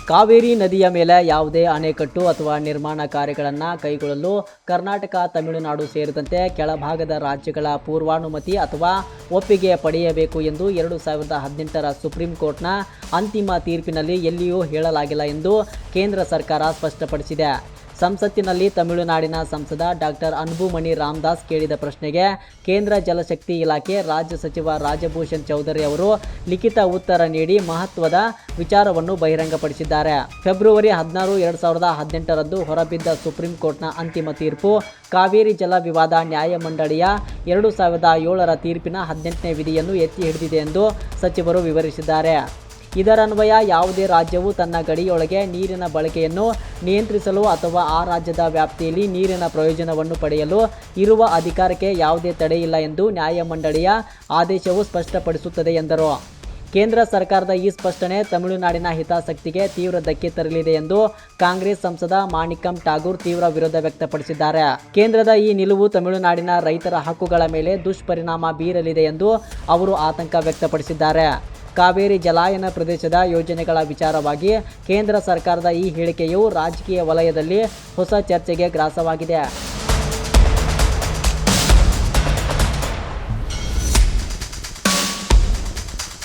ಕಾವೇರಿ ನದಿಯ ಮೇಲೆ ಯಾವುದೇ ಅಣೆಕಟ್ಟು ಅಥವಾ ನಿರ್ಮಾಣ ಕಾರ್ಯಗಳನ್ನು ಕೈಗೊಳ್ಳಲು ಕರ್ನಾಟಕ, ತಮಿಳುನಾಡು ಸೇರಿದಂತೆ ಕೆಳಭಾಗದ ರಾಜ್ಯಗಳ ಪೂರ್ವಾನುಮತಿ ಅಥವಾ ಒಪ್ಪಿಗೆ ಪಡೆಯಬೇಕು ಎಂದು 2018ರ ಸುಪ್ರೀಂ ಕೋರ್ಟ್ನ ಅಂತಿಮ ತೀರ್ಪಿನಲ್ಲಿ ಎಲ್ಲಿಯೂ ಹೇಳಲಾಗಿಲ್ಲ ಎಂದು ಕೇಂದ್ರ ಸರ್ಕಾರ ಸ್ಪಷ್ಟಪಡಿಸಿದೆ. ಸಂಸತ್ತಿನಲ್ಲಿ ತಮಿಳುನಾಡಿನ ಸಂಸದ ಡಾಕ್ಟರ್ ಅನ್ಬುಮಣಿ ರಾಮದಾಸ್ ಕೇಳಿದ ಪ್ರಶ್ನೆಗೆ ಕೇಂದ್ರ ಜಲಶಕ್ತಿ ಇಲಾಖೆ ರಾಜ್ಯ ಸಚಿವ ರಾಜಭೂಷಣ್ ಚೌಧರಿ ಅವರು ಲಿಖಿತ ಉತ್ತರ ನೀಡಿ ಮಹತ್ವದ ವಿಚಾರವನ್ನು ಬಹಿರಂಗಪಡಿಸಿದ್ದಾರೆ. ಫೆಬ್ರವರಿ 16, 2018ರಂದು ಹೊರಬಿದ್ದ ಸುಪ್ರೀಂ ಕೋರ್ಟ್ನ ಅಂತಿಮ ತೀರ್ಪು ಕಾವೇರಿ ಜಲ ವಿವಾದ ನ್ಯಾಯಮಂಡಳಿಯ 2007ರ ತೀರ್ಪಿನ 18ನೇ ವಿಧಿಯನ್ನು ಎತ್ತಿ ಹಿಡಿದಿದೆ ಎಂದು ಸಚಿವರು ವಿವರಿಸಿದ್ದಾರೆ. ಇದರನ್ವಯ ಯಾವುದೇ ರಾಜ್ಯವು ತನ್ನ ಗಡಿಯೊಳಗೆ ನೀರಿನ ಬಳಕೆಯನ್ನು ನಿಯಂತ್ರಿಸಲು ಅಥವಾ ಆ ರಾಜ್ಯದ ವ್ಯಾಪ್ತಿಯಲ್ಲಿ ನೀರಿನ ಪ್ರಯೋಜನವನ್ನು ಪಡೆಯಲು ಇರುವ ಅಧಿಕಾರಕ್ಕೆ ಯಾವುದೇ ತಡೆಯಿಲ್ಲ ಎಂದು ನ್ಯಾಯಮಂಡಳಿಯ ಆದೇಶವು ಸ್ಪಷ್ಟಪಡಿಸುತ್ತದೆ ಎಂದರು. ಕೇಂದ್ರ ಸರ್ಕಾರದ ಈ ಸ್ಪಷ್ಟನೆ ತಮಿಳುನಾಡಿನ ಹಿತಾಸಕ್ತಿಗೆ ತೀವ್ರ ಧಕ್ಕೆ ತರಲಿದೆ ಎಂದು ಕಾಂಗ್ರೆಸ್ ಸಂಸದ ಮಾಣಿಕಂ ಠಾಗೂರ್ ತೀವ್ರ ವಿರೋಧ ವ್ಯಕ್ತಪಡಿಸಿದ್ದಾರೆ. ಕೇಂದ್ರದ ಈ ನಿಲುವು ತಮಿಳುನಾಡಿನ ರೈತರ ಹಕ್ಕುಗಳ ಮೇಲೆ ದುಷ್ಪರಿಣಾಮ ಬೀರಲಿದೆ ಎಂದು ಅವರು ಆತಂಕ ವ್ಯಕ್ತಪಡಿಸಿದ್ದಾರೆ. ಕಾವೇರಿ ಜಲಾನಯನ ಪ್ರದೇಶದ ಯೋಜನೆಗಳ ವಿಚಾರವಾಗಿ ಕೇಂದ್ರ ಸರ್ಕಾರದ ಈ ಹೇಳಿಕೆಯು ರಾಜಕೀಯ ವಲಯದಲ್ಲಿ ಹೊಸ ಚರ್ಚೆಗೆ ಗ್ರಾಸವಾಗಿದೆ.